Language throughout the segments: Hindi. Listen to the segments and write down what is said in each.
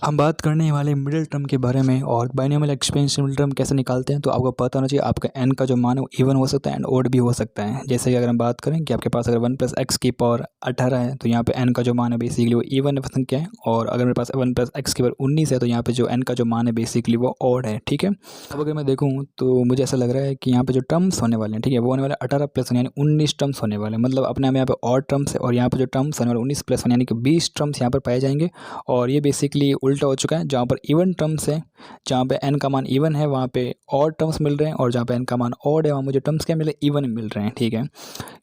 हम बात करने वाले मिडिल टर्म के बारे में और बाइनोमियल एक्सपेंशन मिडिल टर्म कैसे निकालते हैं। तो आपको पता होना चाहिए आपका n का जो मान है वो इवन हो सकता है एंड ओड भी हो सकता है। जैसे कि अगर हम बात करें कि आपके पास अगर 1 + x की पावर 18 है तो यहाँ पे n का जो मान है बेसिकली वो इवन संख्या है। और अगर मेरे पास 1 + x की पावर 19 है तो यहाँ पे जो n का जो मान है बेसिकली वो ओड है। ठीक है, अब अगर मैं देखूँ तो मुझे ऐसा लग रहा है कि यहाँ पे जो टर्म्स होने वाले हैं, ठीक है, वो होने वाले 18 + यानी 19 टर्म्स होने वाले हैं। मतलब अपने यहाँ पे ऑड टर्म्स है और यहाँ पे जो टर्म्स होने वाले 19 + यानी कि 20 टर्म्स यहाँ पर पाए जाएंगे। और ये बेसिकली उल्टा हो चुका है, जहाँ पर इवन टर्म्स है, जहाँ पे n का मान इवन है वहाँ पे ऑड टर्म्स मिल रहे हैं, और जहाँ पे n का मान ऑड है वहाँ मुझे टर्म्स क्या मिले, इवन मिल रहे हैं। ठीक है,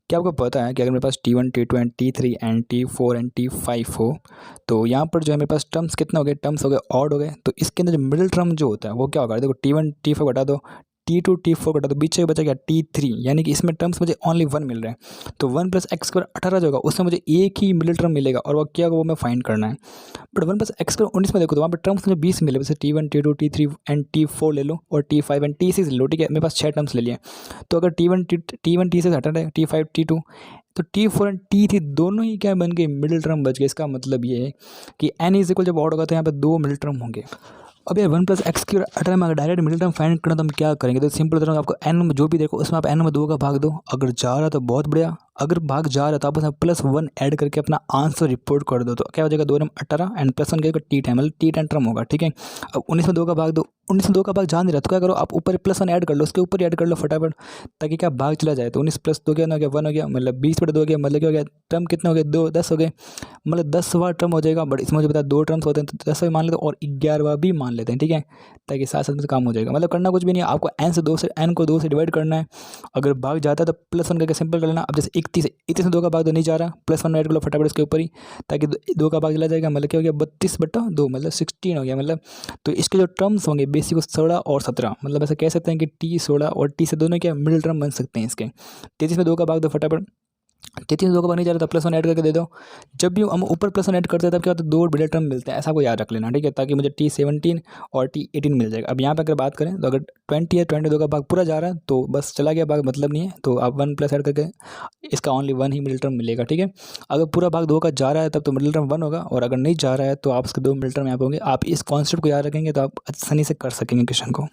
क्या आपको पता है कि अगर मेरे पास T1 T2 and T3 and T4 and T5 हो तो यहाँ पर जो है मेरे पास टर्म्स कितने हो गए, टर्म्स हो गए ऑड हो गए। तो इसके अंदर जो मिडिल टर्म जो होता है वो क्या होगा, देखो T1 T4 घटा दो, T2 T4 घटा दो, बीच में बचा गया T3, यानी कि इसमें टर्म्स मुझे ओनली 1 मिल रहे हैं। तो 1 + x स्क्वायर 18 जो होगा उसमें मुझे एक ही मिडिल टर्म मिलेगा और वो क्या होगा वो मैं फाइंड करना है। बट 1 + x स्क्वायर 19 में देखो तो वहाँ पर टर्म्स मुझे 20 मिले, जैसे T1 T2 T3 and T4 ले लो और T5 एंड T6 ले लो। ठीक है, मेरे पास 6 टर्म्स ले लिए। तो अगर T1 T6 हटा दें, T5 T2, तो T4 एंड T3 दोनों ही क्या बन गए, मिडिल टर्म बच गए। इसका मतलब ये है कि n = जब ऑड होगा तो यहाँ पे 2 मिडिल टर्म होंगे। अब यार 1 + x की 18 में अगर डायरेक्ट मिडिल टर्म फाइंड करना तो हम क्या करेंगे, तो सिंपल तरह आपको n में जो भी देखो उसमें आप n में 2 का भाग दो। अगर जा रहा तो बहुत बढ़िया, अगर भाग जा रहा है तो आप उसमें +1 ऐड करके अपना आंसर रिपोर्ट कर दो। तो क्या हो जाएगा, 2 18 एंड +1 क्या T10, मतलब T10 टर्म होगा। ठीक है, अब 19 में 2 का भाग दो, 19 में 2 का भाग जा नहीं रहा तो क्या करो, आप ऊपर +1 ऐड कर लो, उसके ऊपर ऐड कर लो फटाफट, ताकि क्या भाग चला जाए। तो 19 + 2 क्या हो गया, 1 हो गया, मतलब 20/2 हो गया, मतलब क्या हो गया, टर्म कितने हो गए, 2 10 हो गए, मतलब 10वां टर्म हो जाएगा। बट इसमें मुझे पता 2 टर्म्स होते हैं तो 10वां भी मान लेते हैं और 11वां भी मान लेते हैं। ठीक है, ताकि साथ साथ में काम हो जाएगा। मतलब करना कुछ भी नहीं है, आपको n को 2 से डिवाइड करना है। अगर भाग जाता है तो +1 करके सिंपल कर लेना। अब जैसे 31 में 2 का भाग तो नहीं जा रहा, +1 ऐड कर लो फटाफट उसके ऊपर ही, ताकि 2 का भाग चला जाएगा। मतलब क्या हो गया, 32/2, मतलब 16 हो गया। मतलब तो इसके जो टर्म्स होंगे बेसिक 16 और 17, मतलब ऐसा कह सकते हैं कि T16 और T से दोनों क्या मिडिल टर्म बन सकते हैं इसके। 33 में 2 का भाग दो फटाफट, 33 में 2 का भाग नहीं जा रहा था, +1 ऐड करके दे दो। जब भी हम ऊपर +1 ऐड करते हैं तब क्या होता है, 2 मिडिल टर्म मिलते हैं, ऐसा को याद रख लेना। ठीक है, ताकि मुझे T17 और T18 मिल जाएगा। अब यहाँ पे अगर बात करें तो अगर 20 है, 22 का भाग पूरा जा रहा है तो बस चला गया भाग, मतलब नहीं है। तो आप 1 + ऐड करके इसका ओनली 1 ही मिडिल टर्म मिलेगा। ठीक है, अगर पूरा भाग 2 का जा रहा है तब तो मिडिल टर्म 1 होगा, और अगर नहीं जा रहा है तो आप उसके 2 मिडिल टर्म यहाँ पे होंगे। आप इस कॉन्सेप्ट को याद रखेंगे तो आप आसानी से कर सकेंगे क्वेश्चन को।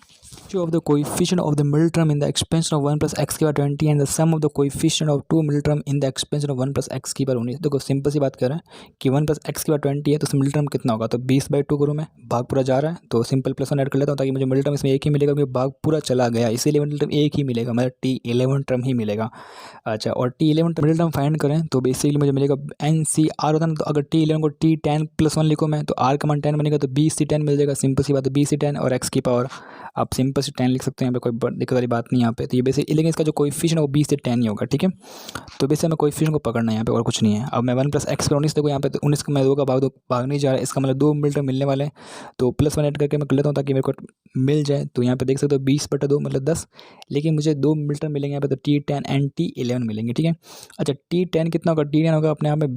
Of the coefficient of the middle term in the expansion of 1 + x की power 20 and the sum of the coefficient of 2 middle term in the expansion of 1 + x की पावर 19। देखो सिंपल सी बात कर रहे हैं कि 1 + x की पावर 20 है तो उसमें मिडिल टर्म कितना होगा, तो 20/2 करूँ मैं, भाग पूरा जा रहा है तो सिंपल +1 ऐड कर लेता हूँ, ताकि मुझे मिडिल टर्म इसमें एक ही मिलेगा, क्योंकि भाग पूरा चला गया इसीलिए मिडिल टर्म एक ही मिलेगा, मतलब T11 टर्म ही मिलेगा। अच्छा, और T11 मिडिल टर्म फाइंड करें तो बेसिकली मुझे मिलेगा NCR होता है ना, तो अगर T11 को T10 + 1 लिखो मैं तो R का मान 10 बनेगा, तो BC10 मिल जाएगा। सिंपल सी बात है, BC10 और x की पावर आप सिंपल से 10 लिख सकते हैं, यहाँ पे कोई दिक्कत वाली बात नहीं यहाँ पे। तो ये बेसिक, लेकिन इसका जो कोएफिशिएंट है वो 20 से 10 ही होगा। ठीक है, तो बेसिक हमें कोएफिशिएंट को पकड़ना है यहाँ पे, और कुछ नहीं है। अब मैं 1 + x 19 देखो यहाँ पे, तो 19 का मैं 2 का भाग दो, भाग नहीं जा रहा है, इसका मतलब 2 मिडिल टर्म मिलने वाले हैं। तो +1 ऐड करके मैं कर लेता हूँ ताकि मेरे को मिल जाए। तो यहाँ पे देख सकते हो 20/2 मतलब 10, लेकिन मुझे 2 मिडिल टर्म मिलेंगे यहाँ पे, तो T10 एंड T11 मिलेंगे। ठीक है, अच्छा T10 कितना होगा, T10 होगा अपने आप में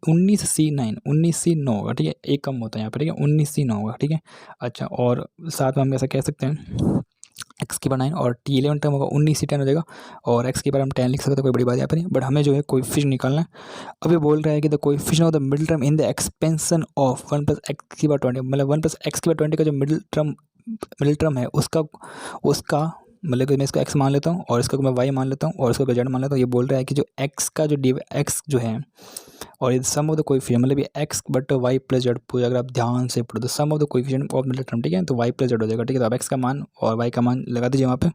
19C9 होगा। ठीक है, एक कम होता है यहाँ पे। ठीक है, 19C9 होगा। ठीक है, अच्छा, और साथ में हम ऐसा कह सकते हैं x की पावर 9 और T11 टर्म होगा 19C10 हो जाएगा, और x की पावर हम 10 लिख सकते हैं, कोई बड़ी बात यहाँ पर नहीं। बट हमें जो है कोएफिशिएंट निकालना है। अब ये बोल रहा है कि the coefficient of the middle term in the expansion of 1 + x की पावर 20, मतलब 1 + x की पावर 20 का जो मिडिल टर्म है उसका मतलब कि मैं इसका x मान लेता हूँ और इसका मैं y मान लेता हूँ और इसका z मान लेता हूँ। ये बोल रहा है कि जो x का जो x जो है, और ये सम ऑफ द कोएफिशिएंट, मतलब ये x बट y + z पूरा, अगर आप ध्यान से पढ़ो तो sum of the coefficient of middle term. ठीक है, तो y + z हो जाएगा। ठीक है, तो आप x का मान और y का मान लगा दीजिए वहाँ पे।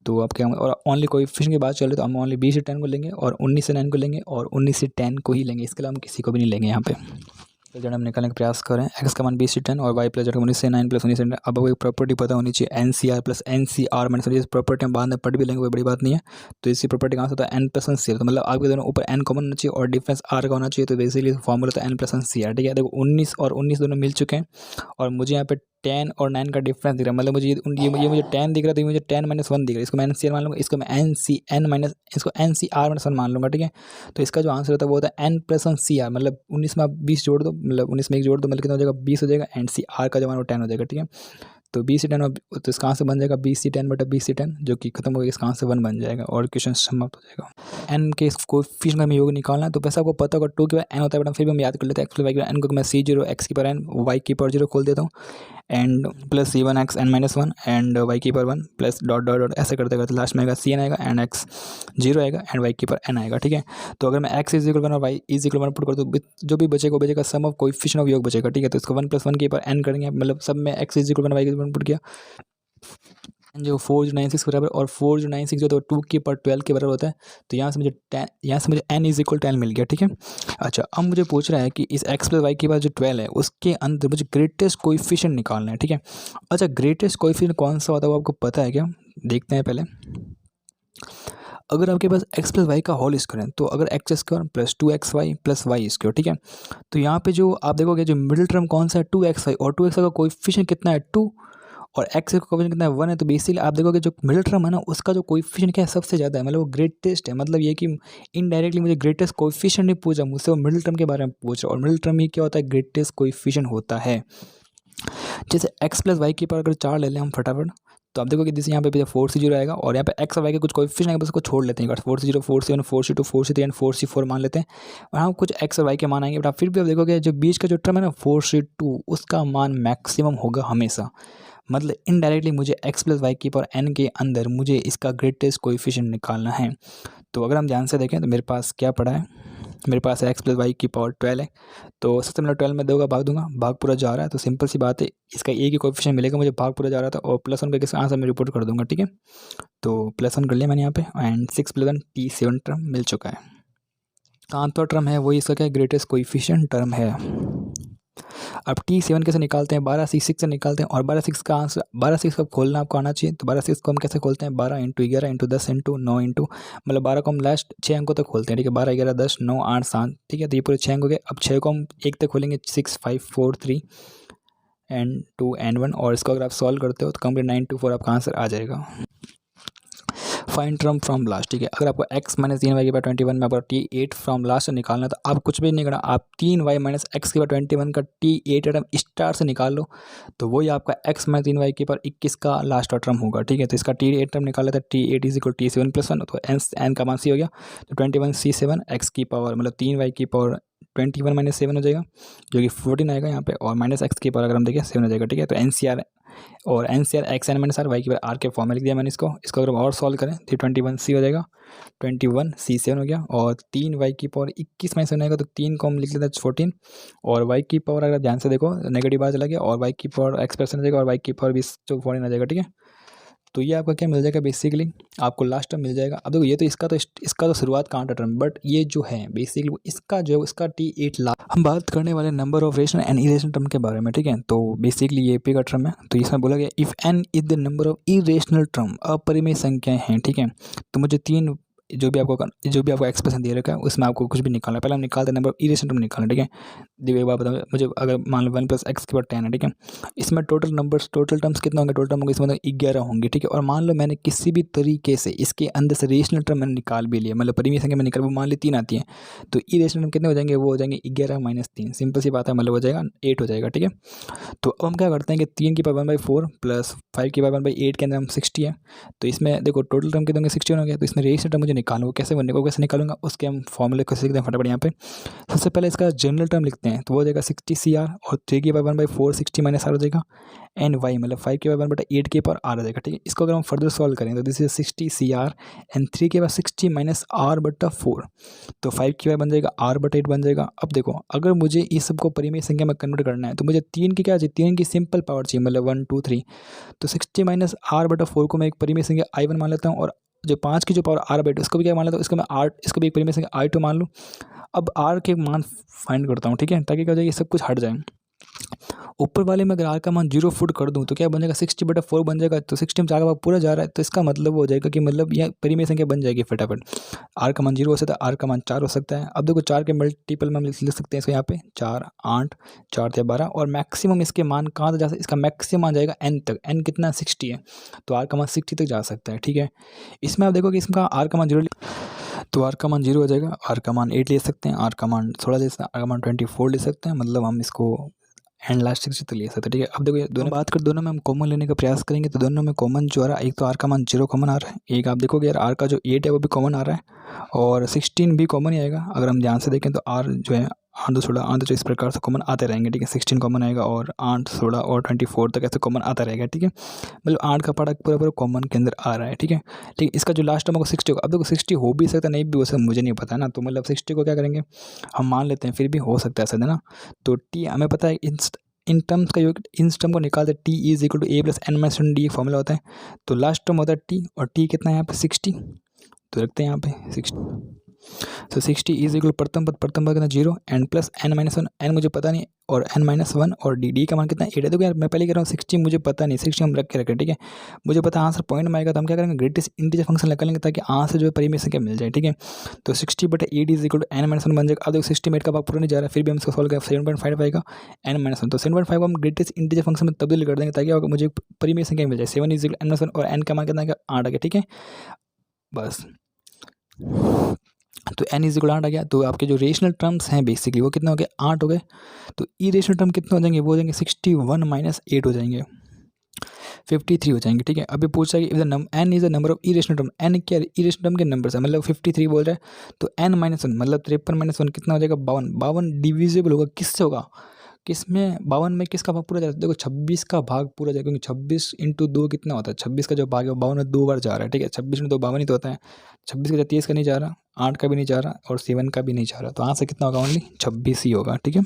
तो आप क्या, और ओनली कोएफिशिएंट की बात चले तो हम ओनली 20 से 10 को लेंगे और 19 से 9 को लेंगे और 19 से 10 को ही लेंगे, इसके अलावा हम किसी को भी नहीं लेंगे यहाँ पे। तो जब हम निकालने का प्रयास करें, x का मान 20 से 10 और y + z का 19 से 9 + 19 से 10। अब आपको एक प्रॉपर्टी पता होनी चाहिए, NCR + NCR माइनस, इस प्रॉपर्टी हम बाद में पढ़ भी लेंगे, कोई बड़ी बात नहीं है। तो इसी प्रॉपर्टी कहाँ से होता है, n + 1 CR, तो मतलब आपके दोनों ऊपर n कॉमन होना चाहिए और डिफरेंस r का होना चाहिए। तो बेसिकली फॉर्मूला तो n + 1 CR। ठीक है, देखो 19 और 19 दोनों मिल चुके हैं और मुझे यहाँ पे 10 और 9 का डिफरेंस दिख रहा है, मतलब मुझे ये मुझे 10 दिख रहा है, तो ये मुझे 10 - 1 दिख रहा है। इसको मैं NCR मान लूँगा, इसको मैं NCR - 1 मान लूँगा। ठीक है, तो इसका जो आंसर होता है वो होता है n + 1 CR, मतलब 19 में आप 20 जोड़ दो, मतलब 19 में 1 जोड़ दो, मतलब कितना हो जाएगा, 20 हो जाएगा। NCR का जो मान वो 10 हो जाएगा। ठीक है, तो BC10 तो इसका आंसर बन जाएगा BC10 बटा BC10, जो कि खत्म हो गया, इसका आंसर 1 बन जाएगा और क्वेश्चन समाप्त हो जाएगा। एन के कोएफिशिएंट का हमें योग निकालना है, तो वैसे आपको पता होगा 2 के बाद n होता है, बट फिर भी हम याद कर लेते हैं x प्लस वाई के बाद n को मैं C0 x की पावर n y की पावर 0 खोल देता हूँ and plus C1x n-1 and y की power 1 plus dot dot dot ऐसे करते करते लास्ट में आएगा Cn आएगा एंड x 0 आएगा एंड y की पावर n आएगा। ठीक है, तो अगर मैं x इज इक्वल 1 और y इज इक्वल 1 पुट कर दूँ, जो भी बचेगा वो बचेगा सम ऑफ कोएफिशिएंट ऑफ योग बचेगा। ठीक है, तो इसको 1 + 1 की पावर n करेंगे, मतलब सब में x is equal 1 y is equal 1 put किया, जो 4 जो 96 बराबर और 4 जो 96 जो तो 2 की पावर 12 के बराबर होता है। तो यहाँ से मुझे n इज इक्वल 10 मिल गया। ठीक है, अच्छा अब मुझे पूछ रहा है कि इस x प्लस वाई के बाद जो 12 है उसके अंदर मुझे ग्रेटेस्ट कोएफिशिएंट निकालना है। ठीक है, अच्छा ग्रेटेस्ट कोएफिशिएंट कौन सा होता है वो आपको पता है क्या? देखते हैं पहले। अगर आपके पास x प्लस वाई का होल स्क्वायर है, तो अगर x square plus 2xy plus y square, ठीक है, तो यहाँ पे जो आप देखोगे जो मिडिल टर्म कौन सा है 2xy, और 2xy का कोएफिशिएंट कितना है 2 और x का कोएफिशिएंट कितना है 1 है। तो बेसिकली आप देखोगे जो मिडिल टर्म है ना उसका जो कोएफिशिएंट क्या है सबसे ज़्यादा है, मतलब वो ग्रेटेस्ट है। मतलब ये कि इनडायरेक्टली मुझे ग्रेटेस्ट कोएफिशिएंट नहीं पूछा, मुझसे वो मिडिल टर्म के बारे में पूछ रहा है, और मिडिल टर्म ये क्या होता है ग्रेटेस्ट कोएफिशिएंट होता है। जैसे x प्लस वाई की पावर अगर 4 ले लें हम फटाफट, तो आप देखो कि जैसे यहाँ पे 4C0 आएगा और यहाँ पे x और y के कुछ कोएफिशिएंट आएगा, बस उसको छोड़ लेते हैं। 4C0 4C1 4C2 4C3 and 4C4 मान लेते हैं, और हम कुछ x और y के मान आएंगे। बट आप फिर भी आप देखोगे जो बीच का जो टर्म है ना 4C2 उसका मान मैक्सिमम होगा हमेशा। मतलब इनडायरेक्टली मुझे x प्लस वाई की पावर n के अंदर मुझे इसका ग्रेटेस्ट कोएफिशिएंट निकालना है। तो अगर हम ध्यान से देखें तो मेरे पास क्या पड़ा है, मेरे पास x प्लस वाई की पावर 12 है। तो सबसे पहले 12 में 2 का भाग दूंगा, भाग पूरा जा रहा है, तो सिंपल सी बात है इसका एक ही कोएफिशिएंट मिलेगा मुझे, भाग पूरा जा रहा था, और +1 पे इसका आंसर मैं रिपोर्ट कर दूंगा। ठीक है, तो +1 कर लिया मैंने यहाँ पे, एंड 6 + 1 T7 टर्म मिल चुका है। आंसर टर्म है वही इसका क्या ग्रेटेस्ट कोएफिशिएंट टर्म है। अब T7 कैसे निकालते हैं, 12C6 से निकालते हैं, और 12C6 का आंसर 12C6 का खोलना आपको आना चाहिए। तो 12C6 को हम कैसे खोलते हैं, 12 × 11 × 10 × 9 इंटू, मतलब 12 को हम लास्ट 6 अंकों तक खोलते हैं। ठीक है, 12 11 10 9 8 7, ठीक है, तो ये पूरे 6 अंक हो गए। अब 6 को हम एक तक खोलेंगे, 6 5 4 3 एंड 2 एंड 1, और इसको अगर आप सॉल्व करते हो तो कंप्लीट 9 2 4 आपका आंसर आ जाएगा। फाइंड टर्म फ्रॉम लास्ट, ठीक है, अगर आपको x माइनस 3y के बाद 21 में आपको T8 फ्रॉम लास्ट से निकालना है, तो आप कुछ भी नहीं करना, आप 3y माइनस x के बाद 21 का T8 टर्म स्टार से निकाल लो, तो वही आपका x माइनस 3y के बाद 21 का लास्ट टर्म होगा। ठीक है, तो इसका T8 टर्म निकाला था, T8 इज इक्वल T7 + 1, तो n का मान c हो गया, तो 21C7 x की पावर मतलब 3y की पावर 21 माइनस 7 हो जाएगा, जो कि 14 आएगा यहाँ पे, और माइनस x की पावर अगर हम देखें 7 हो जाएगा। ठीक है, तो NCR और NCR x n minus r y की पावर r के फॉर्म में लिख दिया मैंने इसको अगर हम और सॉल्व करें तो 21c हो जाएगा, 21c7 हो गया, और 3y की पावर 21 माइनस 7 आएगा, तो 3 को हम लिख लेते हैं 14, और y की पावर अगर ध्यान से देखो नेगेटिव बार चला गया, और y की पावर x% हो जाएगा, और y की पावर 20 जो 14 आ जाएगा। ठीक है, तो ये आपका क्या मिल जाएगा, बेसिकली आपको लास्ट टर्म मिल जाएगा। अब देखो ये तो इसका तो शुरुआत का टर्म, बट ये जो है बेसिकली इसका T8 लास्ट। हम बात करने वाले number of rational and irrational term के बारे में। ठीक है, तो बेसिकली ये पे का टर्म है, तो इसमें बोला गया if n is the number of irrational term, अपरिमेय संख्याएं हैं। ठीक है, तो मुझे 3 जो भी आपको एक्सप्रेशन दे रखा है उसमें आपको कुछ भी निकालना है। पहले हम निकालते हैं नंबर ऑफ इरेशनल टर्म निकालना। ठीक है, देखिए एक बात बताओ, मुझे अगर मान लो 1 + x के बाद 10 है, ठीक है, इसमें टोटल टर्म्स कितना होंगे, टोटल टर्म होंगे इसमें 11 होंगे। ठीक है, और मान लो मैंने किसी भी तरीके से इसके अंदर से रेशनल टर्म मैंने निकाल भी लिया, मतलब परिमेय संख्या में निकाल, वो मान ली 3 आती है, तो इरेशनल टर्म कितने हो जाएंगे, वो हो जाएंगे 11 - 3, सिंपल सी बात है, मतलब हो जाएगा 8 हो जाएगा। ठीक है, तो अब हम क्या करते हैं कि 3 की पावर 1/4 प्लस 5 की पावर 1/8 के अंदर हम 60 है, तो इसमें देखो टोटल टर्म कितने होंगे 61 हो गया, तो इसमें रेशनल टर्म मुझे निकालना, वो कैसे निकालूंगा उसके हम फॉर्मूले को सीखते हैं फटाफट। यहाँ पे सबसे पहले इसका जनरल टर्म लिखते हैं, तो वो हो जाएगा 60CR, और 3 की पावर 1/4 60 माइनस r हो जाएगा, एंड y मतलब 5 की पावर 1/8 के पावर r हो जाएगा। ठीक है, इसको अगर हम फर्दर सॉल्व करें तो दिस इज 60CR एंड 3 के पावर 60 माइनस r/4, तो 5 की पावर बन जाएगा r/8 बन जाएगा। अब देखो अगर मुझे इस सबको परिमेय संख्या में कन्वर्ट करना है, तो मुझे 3 की क्या चाहिए, 3 की सिंपल पावर चाहिए, मतलब 1 2 3, तो 60 माइनस r/4 को मैं एक परिमेय संख्या I1 मान लेता हूँ, और जो 5 की जो पावर r/8 उसको भी क्या मान लेता हूँ, इसको मैं r, इसको भी एक परिमेय संख्या I2 मान लूँ। अब r के मान फाइंड करता हूँ, ठीक है, ताकि क्या हो जाए ये सब कुछ हट जाए। ऊपर वाले में अगर r का मान 0 फुट कर दूं तो क्या बन जाएगा, 60/4 बन जाएगा, तो 60 में 4 का भाग पूरा जा रहा है, तो इसका मतलब हो जाएगा कि मतलब यह परिमेय संख्या बन जाएगी फटाफट। r का मान 0 हो सकता है, r का मान 4 हो सकता है। अब देखो 4 के मल्टीपल में हम लिख सकते हैं इसको यहाँ पे 4 8 4 × 12, और मैक्सिमम इसके मान कहाँ तक जा सकता है, इसका मैक्सिमम आ जाएगा n तक, n कितना 60 है, तो r का मान 60 तक जा सकता है। ठीक है, इसमें आप देखो कि इसका r का मान 0, तो r का मान 0 हो जाएगा, r का मान 8 ले सकते हैं, r का मान 16 ले सकते हैं, r का मान 24 ले सकते हैं, मतलब हम इसको एंड लास्ट 60 तो ले सकते हैं, ठीक है। अब देखो ये दोनों बात कर, दोनों में हम कॉमन लेने का प्रयास करेंगे तो दोनों में कॉमन जो आ रहा है, एक तो आर का मान 0 कॉमन आ रहा है, एक आप देखोगे यार आर का जो 8 है वो भी कॉमन आ रहा है और 16 भी कॉमन ही आएगा। अगर हम ध्यान से देखें तो आर जो है 8 2 16 8 2 इस प्रकार से कॉमन आते रहेंगे, ठीक है। 16 कॉमन आएगा और 8 16 और 24 तक ऐसे कॉमन आता रहेगा, ठीक है। मतलब 8 का पार्ट पूरा पूरा कॉमन के अंदर आ रहा है, ठीक है। लेकिन इसका जो लास्ट टर्म होगा 60 होगा। अब देखो 60 हो भी सकता है, नहीं भी हो सकता, मुझे नहीं पता है ना। तो मतलब 60 को क्या करेंगे, हम मान लेते हैं, फिर भी हो सकता है ऐसा, है ना। तो टी हमें पता है इन टर्म्स का योग, इन टर्म को निकालते t is equal to a plus n minus d formula होता है। तो लास्ट टर्म होता है टी, और टी कितना है यहाँ पे 60, तो रखते हैं यहाँ पे 60। तो 60 इज इक्वल प्रथम पद कितना 0 n plus n minus 1, n मुझे पता नहीं, और एन माइनस 1 और डी, डी का मान कितना 8 है। देखो यार मैं पहले कह रहा हूँ 60 मुझे पता नहीं, 60 हम रख के रखें, ठीक है। मुझे पता आंसर पॉइंट में आएगा तो हम क्या करेंगे, ग्रेटेस्ट इंटीजर फंक्शन निकालेंगे ताकि आंसर जो है परिमेय संख्या मिल जाए, ठीक है। तो 60/8 is equal to n minus 1 बन जाएगा। अब देखो 60 में 8 का भाग पूरा नहीं जा रहा है, फिर भी हम इसको सॉल्व करें, 7.5 आएगा एन माइनस 1। तो 7.5 को हम ग्रेटेस्ट इंटीजर फंक्शन में तब्दील कर देंगे ताकि मुझे परिमेय संख्या मिल जाए। 7 इज इक्वल एन माइनस 1 और एन का मान कितना आएगा 8 आ गया, ठीक है। बस तो n इज इक्वल 8 आ गया। तो आपके जो रेशनल टर्म्स हैं बेसिकली वो कितने हो गए, 8 हो गए। तो इरेशनल टर्म कितने हो जाएंगे, वो हो जाएंगे 61 माइनस 8 हो जाएंगे, 53 हो जाएंगे, ठीक है। अभी पूछा है कि n is the number of irrational term, n क्या इरेशनल टर्म के नंबर है, मतलब 53 बोल रहा है। तो n माइनस 1 मतलब 53 माइनस 1 कितना हो जाएगा 52। 52 डिविजिबल होगा किससे होगा, किसमें 52 में किसका भाग पूरा जाता है, देखो 26 का भाग पूरा जाएगा, क्योंकि 26 इंटू 2 कितना होता है, 26 का जो भाग है 52 में 2 बार जा रहा है, ठीक है। 26 में 2 52 ही तो होता है। 26 का 30 का नहीं जा रहा, 8 का भी नहीं जा रहा और 7 का भी नहीं जा रहा, तो यहाँ से कितना होगा, ओनली 26 ही होगा, ठीक है।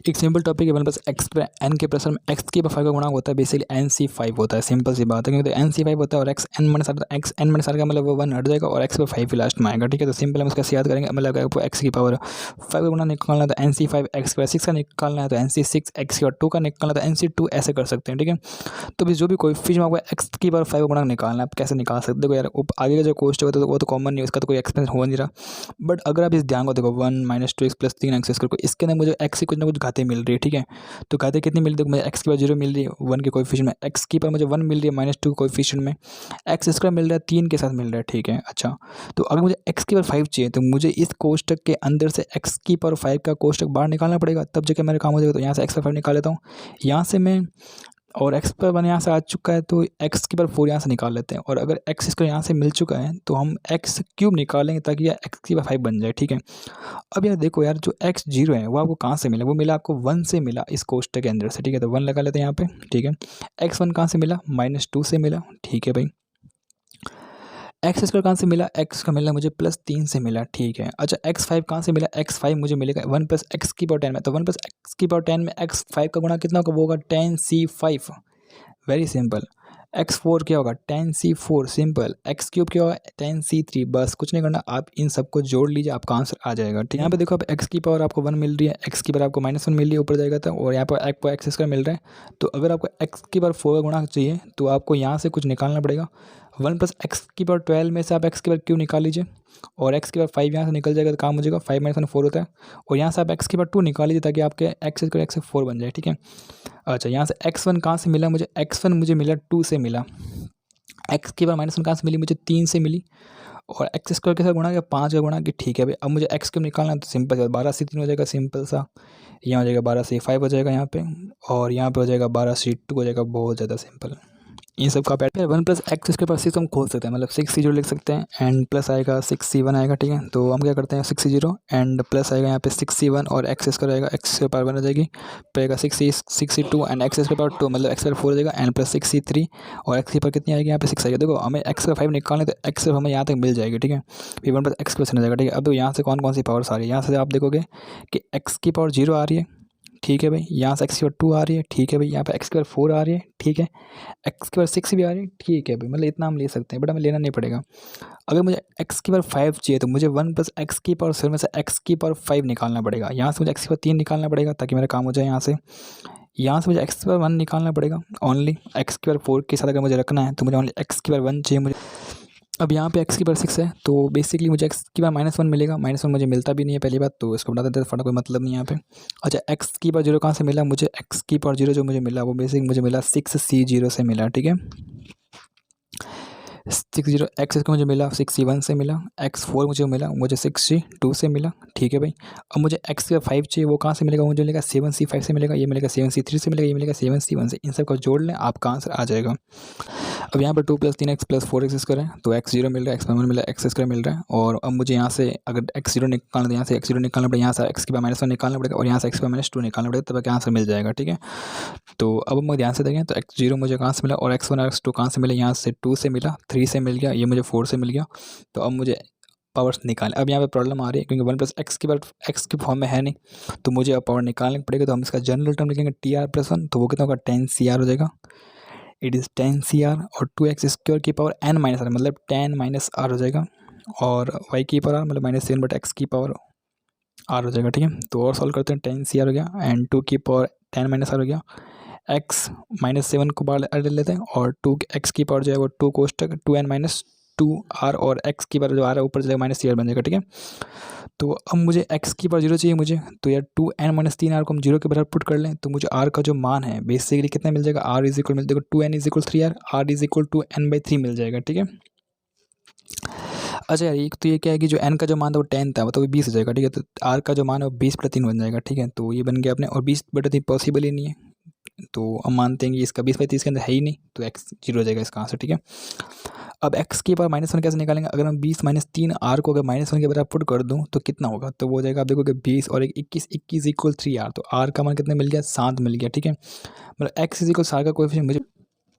एक सिंपल टॉपिक है, वन प्लस एक्स एन के प्रश्न में एक्स के 5 का गुणा होता है, बेसिकली NC5 होता है, सिंपल सी बात है। क्योंकि NC5 होता है और एक्स एन माइनस का मतलब वो 1 हट जाएगा और एक्स पे 5 लास्ट में आएगा, ठीक है। तो सिंपल हम उसका याद करेंगे, मतलब अगर एक्स की पावर 5 का गुणा निकालना है तो NC5 एक्स के 6 का निकालना है तो NC6 एक्स के 2 का निकालना है तो NC2 ऐसे कर सकते हैं, ठीक है। तो भी जो भी कोएफिशिएंट आपको एक्स की पावर 5 का गुणा निकालना है, आप कैसे निकाल सकते हो, देखो यार आगे का जो कोष्टक होता है वो तो कॉमन नहीं, उसका तो कोई एक्सपेंस हो नहीं रहा। बट अगर आप इस ध्यान को देखो 1 - 2x + 3x², इसके अंदर मुझे एक्स की कुछ ना कुछ घातें मिल रही है, ठीक है। तो घातें कितनी मिल रही है, मुझे एक्स की पावर 0 मिल रही है 1 के कोएफिशिएंट में, एक्स की पावर मुझे 1 मिल रही है -2 कोएफिशिएंट में, x² मिल रहा है 3 के साथ मिल रहा है, ठीक है। अच्छा तो अगर मुझे एक्स की पावर 5 चाहिए तो मुझे इस कोष्टक के अंदर से एक्स की पावर 5 का कोष्टक बाहर निकालना पड़ेगा, तब जाकर मेरा काम हो जाएगा। तो यहाँ से एक्स पावर 5 निकाल लेता हूँ यहाँ से मैं, और एक्स पर 1 यहाँ से आ चुका है तो एक्स की पावर 4 यहाँ से निकाल लेते हैं, और अगर एक्स इसको यहाँ से मिल चुका है तो हम एक्स क्यूब निकालेंगे ताकि यह एक्स की पावर 5 बन जाए, ठीक है। अब यार देखो यार जो x0 है वो आपको कहाँ से मिला, वो मिला आपको 1 से मिला इस कोष्टक के अंदर से, ठीक है। तो 1 लगा लेते हैं यहाँ पे, ठीक है। x1 कहाँ से मिला, -2 से मिला, ठीक है भाई। x² कहाँ से मिला, x का मिला मुझे +3 से मिला, ठीक है। अच्छा x5 कहाँ से मिला, x5 मुझे मिलेगा 1 + x की पावर 10 में, तो 1 + x की पावर 10 में x5 का गुणा कितना होगा, वो होगा 10c5, वेरी सिंपल। x4 क्या होगा 10c4, सिंपल। x³ क्या होगा 10c3, बस कुछ नहीं करना, आप इन सबको जोड़ लीजिए आपका आंसर आ जाएगा, ठीक है। यहाँ पे देखो आप x की पावर आपको 1 मिल रही है, x की पावर आपको -1 मिल रही है, ऊपर जाएगा था, और यहाँ पर आपको x² मिल रहा है। तो अगर आपको x की पावर 4 का गुणा चाहिए तो आपको यहाँ से कुछ निकालना पड़ेगा। 1 + x की पावर 12 में से आप x की पावर क्यों निकाल लीजिए, और x की पावर 5 यहाँ से निकल जाएगा तो काम हो जाएगा, 5 - 1 4 होता है, और यहाँ से आप x की पावर 2 निकाल लीजिए ताकि आपके x² 4 बन जाए, ठीक है। अच्छा यहाँ से x1 कहाँ से मिला मुझे, x1 मुझे मिला 2 से मिला, x की पावर -1 कहाँ से मिली मुझे 3 से मिली, और x² के साथ गुणा किया 5 का गुणा किया, ठीक है भाई। अब मुझे x क्यूब निकालना है तो सिंपल 12 से 3 हो जाएगा, सिंपल सा। यहाँ हो जाएगा 12 से 5 हो जाएगा यहाँ पे, और यहाँ पे हो जाएगा 12 से 2 हो जाएगा, बहुत ज़्यादा सिंपल। इन सब का पैटर्न 1 + x² 6 हम खोल सकते हैं, मतलब 6c0 लिख सकते हैं, एंड प्लस आएगा 6c1 आएगा, ठीक है। तो हम क्या करते हैं 6c0 एंड प्लस आएगा यहाँ पे 6c1 और x² आएगा, x की पावर 1 हो जाएगी, पेगा 6c2 एंड x की पावर 2 मतलब x की पावर 4 हो जाएगा, एंड प्लस 6c3 और x की पावर कितनी आएगी यहाँ पे 6 आएगी। देखो हमें x का 5 निकालने तो x सिर्फ हमें यहाँ तक मिल जाएगी, ठीक है। फिर 1 + x² हो जाएगा, ठीक है। अब तो यहाँ से कौन कौन सी पावर्स आ रही है, यहाँ से आप देखोगे कि x की पावर 0 आ रही है, ठीक है भाई। यहाँ से x की पावर 2 आ रही है, ठीक है भाई। यहाँ पे x की पावर 4 आ रही है, ठीक है। x की पावर 6 भी आ रही है, ठीक है भाई। मतलब इतना हम ले सकते हैं, बट हमें लेना नहीं पड़ेगा। अगर मुझे x की पावर 5 चाहिए तो मुझे 1 + x की पावर 7 में से x की पावर 5 निकालना पड़ेगा। यहाँ से मुझे x की पावर 3 निकालना पड़ेगा ताकि मेरा काम हो जाए। यहाँ से मुझे x की पावर 1 निकालना पड़ेगा ओनली। x की पावर 4 के साथ अगर मुझे रखना है तो मुझे ओनली x की पावर 1 चाहिए मुझे। अब यहाँ पे x की पावर 6 है तो बेसिकली मुझे x की पावर -1 मिलेगा। -1 मुझे मिलता भी नहीं है पहली बात, तो इसको बता देते हैं, फटा कोई मतलब नहीं है यहाँ पे। अच्छा x की पावर 0 कहाँ से मिला मुझे, x की पावर 0 जो मुझे मिला वो बेसिक मुझे मिला 6c0 से मिला, ठीक है। 60 एक्स इसका मुझे मिला 61 से मिला, x4 मुझे मिला मुझे 62 से मिला, ठीक है भाई। अब मुझे x का 5 चाहिए, वो कहाँ से मिलेगा, मुझे मिलेगा 7c5 से मिलेगा, ये मिलेगा 7c3 से मिलेगा, ये मिलेगा 7c1 से। इन सब को जोड़ लें, आपका आंसर आ जाएगा। अब यहाँ पर 2 + 3x + 4x स्क्वायर है, तो x0 मिल रहा है, x1 मिल रहा है, x स्क्वायर मिल रहा है। और अब मुझे यहाँ से अगर x0 निकालना, तो यहाँ से x0 निकालना पड़ेगा, यहाँ से x⁻1 निकालना पड़ेगा, और यहाँ से x⁻2 निकालना पड़ेगा, तब क्या आंसर मिल जाएगा, ठीक है। तो अब हम ध्यान से देखें, तो x0 मुझे कहाँ से मिला और x1 और x2 कहाँ से मिले, यहाँ से 2 से मिला, 3 से मिल गया, ये मुझे 4 से मिल गया। तो अब मुझे पावर्स निकालें। अब यहाँ पे प्रॉब्लम आ रही है क्योंकि 1 + x की बार x के फॉर्म में है नहीं, तो मुझे अब पावर निकालने पड़ेगा। तो हम इसका जनरल टर्म लिखेंगे tr+1, तो वो कितना होगा 10cr हो जाएगा। इट इज़ 10cr, और 2x² की पावर n-r मतलब 10 - r हो जाएगा, और y की पावर मतलब -7/x की पावर r हो जाएगा, ठीक है। तो और सॉल्व करते हैं, 10cr हो गया एंड 2 की पावर 10 - r हो गया, x -7 को बाहर ले लेते हैं, और 2x की पावर जो है वो 2 कोष्टक 2n-2r, और x की पावर जो आ रहा है ऊपर जाएगा -cr बन जाएगा, ठीक है। तो अब मुझे x की पावर 0 चाहिए मुझे, तो यार 2n - 3r को हम 0 के बराबर पुट कर लें, तो मुझे r का जो मान है बेसिकली कितना मिल जाएगा, r इज इक्वल मिल जाएगा 2n = 3r, r is equal to n/3 मिल जाएगा, ठीक है। अच्छा यार, एक तो ये क्या है कि जो n का जो मान था वो 10 था, तो 20 हो जाएगा, ठीक है। तो r का जो मान है वो 20/3 बन जाएगा, ठीक है। तो ये बन गया अपने, और 20/3 पॉसिबल ही नहीं है, तो हम मानते हैं कि इसका 20/30 के अंदर है ही नहीं, तो x 0 हो जाएगा इसका आंसर, ठीक है। अब x की पावर -1 कैसे निकालेंगे, अगर हम 20 - 3 r को अगर -1 के बराबर पुट कर दूं तो कितना होगा, तो वो हो जाएगा, आप देखोगे 20 और 21 = 3r, तो r का मान कितना मिल गया, 7 मिल गया, ठीक है। मतलब x = r का कोएफिशिएंट मुझे,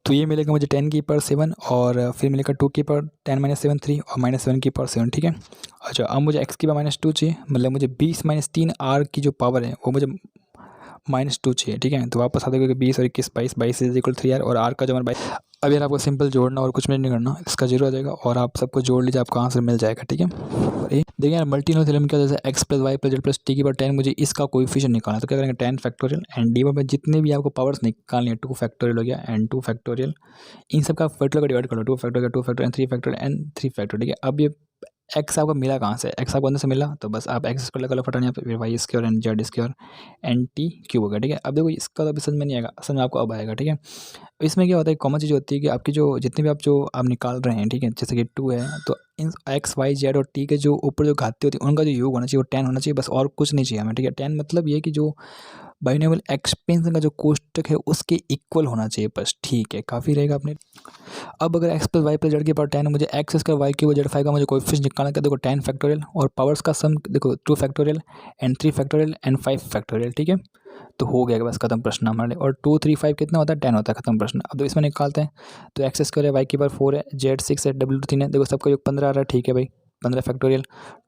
तो ये मिलेगा मुझे 10 की पावर 7, और फिर मिलेगा 2 की पावर 10 - 7 3, और -7 की पावर 7, ठीक है। अच्छा, अब मुझे x की पावर -2 चाहिए, मतलब मुझे 20 - 3 r की जो पावर है वो मुझे -2 चाहिए, ठीक है। तो वापस आ जाएगा कि 20 और 21 22, 22 = 3r, और r का जो मान 22। अब यार आपको सिंपल जोड़ना और कुछ भी नहीं करना, इसका 0 आ जाएगा, और आप सबको जोड़ लीजिए, आपका आंसर मिल जाएगा, ठीक है। और ये देखिए यार, मल्टीनोमियल थ्योरम क्या, जैसे x + y + z + t की पावर 10, मुझे इसका कोएफिशिएंट निकालना है, तो क्या करेंगे 10 फैक्टोरियल एंड डी में जितने भी आपको पावर्स निकालनी है, 2 फैक्टोरियल हो गया एंड 2 फैक्टोरियल, इन सब का फैक्टोरियल का डिवाइड कर लो, 2 factorial 2 factorial and 3 factorial and 3 factorial, ठीक है। अब ये एक्स आपको मिला कहाँ से, एक्स आपको अंदर से मिला, तो बस आप एक्स स्क्वायर लगा लो फटाने यहाँ पे, फिर y² and z² and t³ होगा, ठीक है। अब देखो इसका तो अभी समझ में नहीं आएगा, समझ में आपको अब आएगा, ठीक है। इसमें क्या होता है, कॉमन चीज़ होती है कि आपकी जो जितने भी आप निकाल रहे हैं, ठीक है, जैसे कि 2 है, तो इन x y z और t के जो ऊपर जो घाते होती है उनका जो योग होना चाहिए वो 10 होना चाहिए, बस और कुछ नहीं चाहिए हमें, ठीक है। 10 मतलब ये कि जो बाइनोमियल एक्सपेंशन का जो कोष्टक है उसके इक्वल होना चाहिए, बस, ठीक है, काफ़ी रहेगा अपने। अब अगर x + y + z की पावर 10 है, मुझे x² y³ z5 का मुझे कोएफिशिएंट निकालना है, देखो 10 फैक्टोरियल, और पावर्स का सम देखो 2 factorial and 3 factorial and 5 factorial, ठीक है। तो हो गया बस, खत्म प्रश्न हमारे। और 2 3 5 कितना होता है, 10 होता है, खत्म प्रश्न। अब तो इसमें निकालते हैं, तो x² है, y³ 4 है, z 6 है, w 3 है, देखो सबका योग 15 आ रहा है, ठीक है भाई। 15 factorial,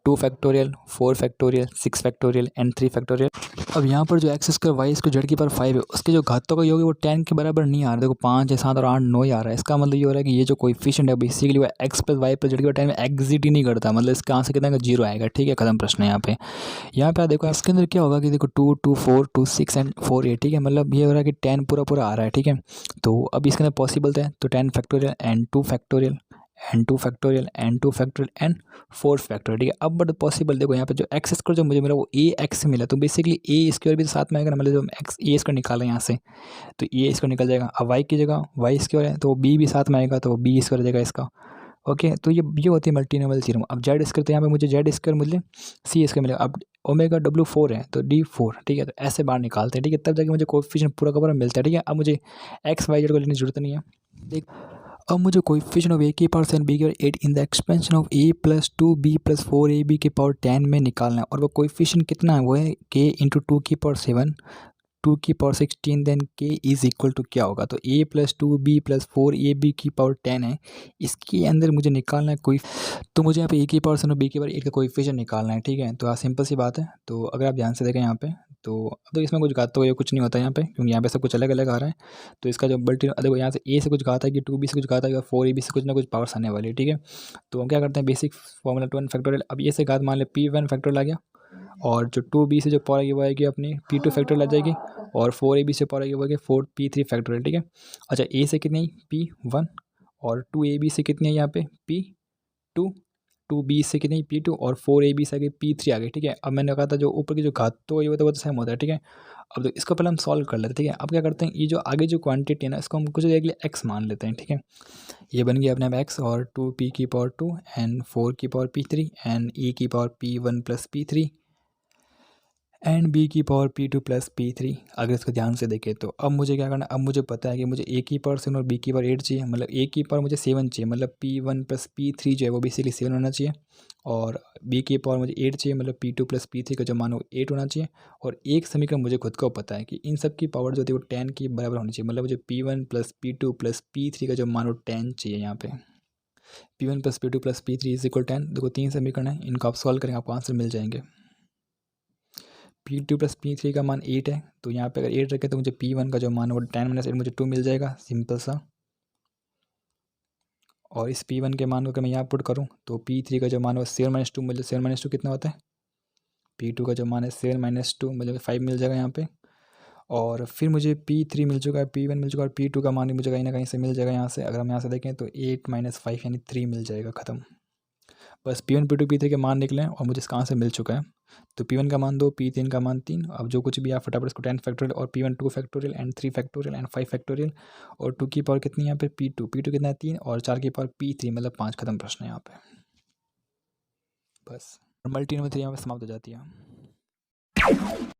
2 factorial, 4 factorial, 6 factorial and 3 factorial. अब यहाँ पर जो x² y² z की पावर 5 है उसके जो घातों का योग है वो 10 के बराबर नहीं आ रहा, देखो 5 है, 7 और 8 9 ही आ रहा है। इसका मतलब ये हो रहा है कि ये जो कोएफिशिएंट है बेसिकली वो x + y + z की पावर 10 में एग्जिट ही नहीं करता, मतलब इसका आंसर कितना 0 आएगा, ठीक है, खत्म प्रश्न है यहाँ पे। यहाँ पे आप देखो इसके अंदर क्या होगा कि देखो 2 2 4 2 6 एंड 4 8, ठीक है, मतलब ये हो रहा है कि 10 पूरा पूरा आ रहा है, ठीक है। तो अब इसके अंदर पॉसिबल है, तो 10 factorial and 2 factorial and 2 factorial and 2 factorial and 4 factorial, ठीक है। अब बट पॉसिबल देखो यहाँ पे जो x² जो मुझे मिला वो a x मिला, तो बेसिकली a² भी साथ में आएगा ना, मतलब जो x a² निकाला यहाँ से, तो a² निकल जाएगा। अब y की जगह y² है, तो b भी साथ में आएगा, तो b² हो जाएगा इसका, ओके। तो ये होती है मल्टीनोमियल थ्योरम। अब z², तो यहाँ पे मुझे z² मिले c² मिलेगा। अब ओमेगा w4 है, तो d4, ठीक है, तो ऐसे बाहर निकालते हैं, ठीक है, तब जाके मुझे कोएफिशिएंट पूरा का पूरा मिलता है, ठीक है। अब मुझे x y z को लेने की जरूरत नहीं है, देख। अब मुझे कोएफिशिएंट ऑफ a की पावर 7 b की power 8 in the expansion of a + 2b + 4ab की पावर 10 में निकालना है, और वो कोएफिशिएंट कितना है, वो है k × 2 की पावर 7 2 की power 16, then k is equal to क्या होगा, तो a + 2b + 4ab की पावर 10 है, इसके अंदर मुझे निकालना है कोई, तो मुझे यहाँ पे a की पावर 7 और b की पावर 8 का कोएफिशिएंट निकालना है, ठीक है। तो सिंपल सी बात है, तो अगर आप ध्यान से देखें यहाँ पे, तो अब तो इसमें कुछ घात तो ये कुछ नहीं होता यहाँ पे, क्योंकि यहाँ पे सब कुछ अलग अलग आ रहा है। तो इसका जो मल्टी देखो यहाँ से a से कुछ घात है कि 2b से कुछ घात है, 4ab से कुछ ना कुछ पावर्स आने वाली है, ठीक है। तो हम क्या करते हैं, बेसिक फॉर्मूला 2n फैक्टोरियल। अब ये से घात मान ले p1 फैक्टोरियल आ गया, और जो 2b से जो पावर आएगी वो आएगी अपनी p2 फैक्टोरियल आ जाएगी, और 4ab से पावर आएगी वो आएगी 4p3 फैक्टोरियल, ठीक है। अच्छा, a से कितनी आई p1, और 2ab से कितनी है यहाँ पे p2, 2b से कितनी p2 और 4ab से आगे p3 आ गई, ठीक है। अब मैंने कहा था जो ऊपर की जो घात तो ये वो तो सेम होता है, ठीक है। अब इसको पहले हम सॉल्व कर लेते हैं, ठीक है। अब क्या करते हैं, ये जो आगे जो क्वांटिटी है ना इसको हम कुछ देर के लिए x मान लेते हैं, ठीक है। ये बन गया अपने आप x और 2p की पावर 2 एंड 4 की पावर p3 एंड e की power p1 plus p3 and b की पावर p2 प्लस p3। अगर इसको ध्यान से देखें तो अब मुझे क्या करना है, अब मुझे पता है कि मुझे a की पावर 7 और b की पावर 8 चाहिए, मतलब a की पावर मुझे 7 चाहिए, मतलब p1 प्लस p3 जो है वो बेसिकली 7 होना चाहिए, और b की पावर मुझे 8 चाहिए, मतलब p2 प्लस p3 का जो मान हो 8 होना चाहिए। और एक समीकरण मुझे खुद को पता है कि इन सब की पावर जो होती है वो 10 के बराबर होनी चाहिए, मतलब मुझे p1 plus p2 plus p3 का जो मान हो 10 चाहिए यहाँ पे। p1 plus p2 plus p3 is equal 10। देखो 3 समीकरण है, इनको आप सॉल्व करेंगे आपको आंसर मिल जाएंगे। p2 प्लस p3 का मान 8 है, तो यहाँ पे अगर 8 रखे तो मुझे p1 का जो मान है वो 10 माइनस 8 मुझे 2 मिल जाएगा, सिंपल सा। और इस p1 के मान को अगर मैं यहाँ पुट करूँ तो p3 का जो मान है वो 7 माइनस 2 मुझे 7 माइनस 2 कितना होता है, p2 का जो मान है 7 माइनस 2 मुझे 5 मिल जाएगा यहाँ पे। और फिर मुझे p3 मिल चुका है, p1 मिल चुका है, और p2 का मान भी मुझे कहीं ना कहीं से मिल जाएगा यहाँ से। अगर हम यहाँ से देखें तो 8 माइनस 5 यानी 3 मिल जाएगा, ख़त्म। बस p1 p2 p3 के मान निकले और मुझे इसका आंसर मिल चुका है। तो p1 का मान 2, p3 का मान 3। अब जो कुछ भी आप फटाफट इसको 10 फैक्टोरियल और p1 2 factorial and 3 factorial and 5 factorial और 2 की पावर कितनी है यहाँ पे p2 कितना है 3 और 4 की पावर p3 मतलब 5। खत्म प्रश्न है यहाँ पे, बस। और मल्टी नंबर 3 यहाँ पे समाप्त हो जाती है।